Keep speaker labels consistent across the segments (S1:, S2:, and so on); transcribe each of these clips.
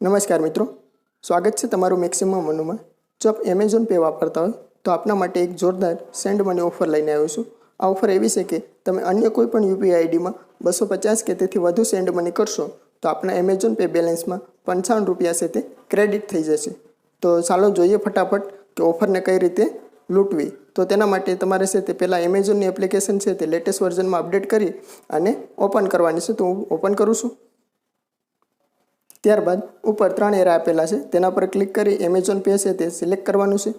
S1: નમસ્કાર મિત્રો, સ્વાગત છે તમારું મેક્સિમમ મનુમાં। જો આપ એમેઝોન પે વાપરતા હોય તો આપના માટે એક જોરદાર સેન્ડ મની ઓફર લઈને આવ્યો છું। આ ઓફર એવી છે કે તમે અન્ય કોઈ પણ યુપીઆઈ આઈડીમાં 250 કે તેથી વધુ સેન્ડ મની કરશો તો આપના એમેઝોન પે બેલેન્સમાં 55 રૂપિયા છે તે ક્રેડિટ થઈ જશે। તો ચાલો જોઈએ ફટાફટ કે ઓફરને કઈ રીતે લૂંટવી। તો તેના માટે તમારે છે તે પહેલાં એમેઝોનની એપ્લિકેશન છે તે લેટેસ્ટ વર્ઝનમાં અપડેટ કરી અને ઓપન કરવાની છે। તો હું ઓપન કરું છું। ત્યારબાદ ઉપર 3 એરા આપેલા છે તેના પર ક્લિક કરી એમેઝોન પે છે તે સિલેક્ટ કરવાનું છે।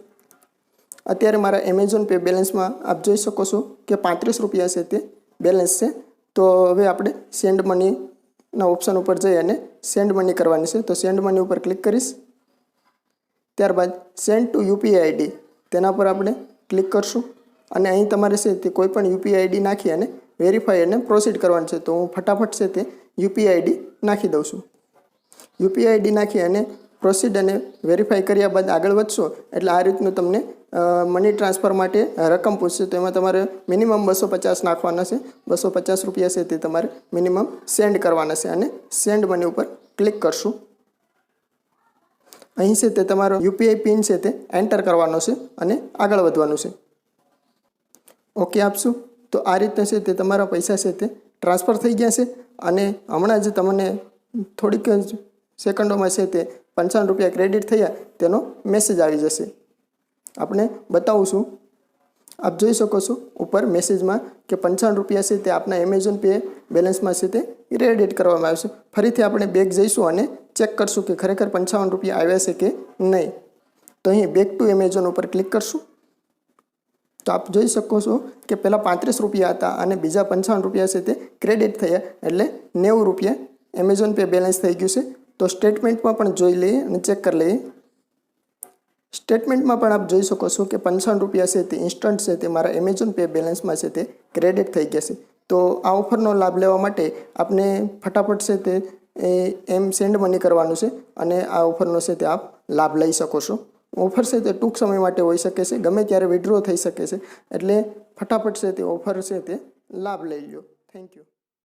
S1: અત્યારે મારા એમેઝોન પે બેલેન્સમાં આપ જોઈ શકો છો કે 35 રૂપિયા છે તે બેલેન્સ છે। તો હવે આપણે સેન્ડ મનીના ઓપ્શન ઉપર જઈ અને સેન્ડ મની કરવાની છે। તો સેન્ડ મની ઉપર ક્લિક કરીશ। ત્યારબાદ સેન્ડ ટુ યુપીઆઈ આઈડી તેના પર આપણે ક્લિક કરશું અને અહીં તમારે છે તે કોઈ પણ યુપીઆઈ આઈડી નાખી અને વેરીફાઈ અને પ્રોસીડ કરવાનું છે। તો હું ફટાફટ છે તે યુપીઆઈ આઈડી નાખી દઉં છું। યુપીઆઈ આઈડી નાખી અને પ્રોસીડ અને વેરીફાઈ કર્યા બાદ આગળ વધશો એટલે આ રીતનું તમને મની ટ્રાન્સફર માટે રકમ પૂછશે। તો એમાં તમારે મિનિમમ 250 નાખવાના છે। 250 રૂપિયા છે તે તમારે મિનિમમ સેન્ડ કરવાના છે અને સેન્ડ મની ઉપર ક્લિક કરશું। અહીં છે તે તમારો યુપીઆઈ પિન છે તે એન્ટર કરવાનો છે અને આગળ વધવાનું છે। ઓકે આપશું તો આ રીતે છે તે તમારા પૈસા છે તે ટ્રાન્સફર થઈ ગયા છે અને હમણાં જ તમને થોડીક સેકન્ડોમાં છે તે 55 રૂપિયા ક્રેડિટ થયા તેનો મેસેજ આવી જશે। આપણે બતાવું છું, આપ જોઈ શકો છો ઉપર મેસેજમાં કે 55 રૂપિયા છે તે આપના એમેઝોન પે બેલેન્સમાં છે તે ક્રેડિટ કરવામાં આવશે। ફરીથી આપણે બેક જઈશું અને ચેક કરશું કે ખરેખર 55 રૂપિયા આવ્યા છે કે નહીં। તો અહીં બેક ટુ એમેઝોન ઉપર ક્લિક કરશું। તો આપ જોઈ શકો છો કે પહેલાં 35 રૂપિયા હતા અને બીજા 55 રૂપિયા છે તે ક્રેડિટ થયા એટલે 90 રૂપિયા એમેઝોન પે બેલેન્સ થઈ ગયું છે। તો સ્ટેટમેન્ટમાં પણ જોઈ લઈએ અને ચેક કરી લઈએ। સ્ટેટમેન્ટમાં પણ આપ જોઈ શકો છો કે 55 રૂપિયા છે તે ઇન્સ્ટન્ટ છે તે મારા એમેઝોન પે બેલેન્સમાં છે તે ક્રેડિટ થઈ ગયા છે। તો આ ઓફરનો લાભ લેવા માટે આપને ફટાફટ છે તે એમ સેન્ડ મની કરવાનું છે અને આ ઓફરનો છે તે આપ લાભ લઈ શકો છો। ઓફર છે તે ટૂંક સમય માટે હોઈ શકે છે, ગમે ત્યારે વિડ્રો થઈ શકે છે, એટલે ફટાફટ છે તે ઓફર છે તે લાભ લઈ લો। Thank you.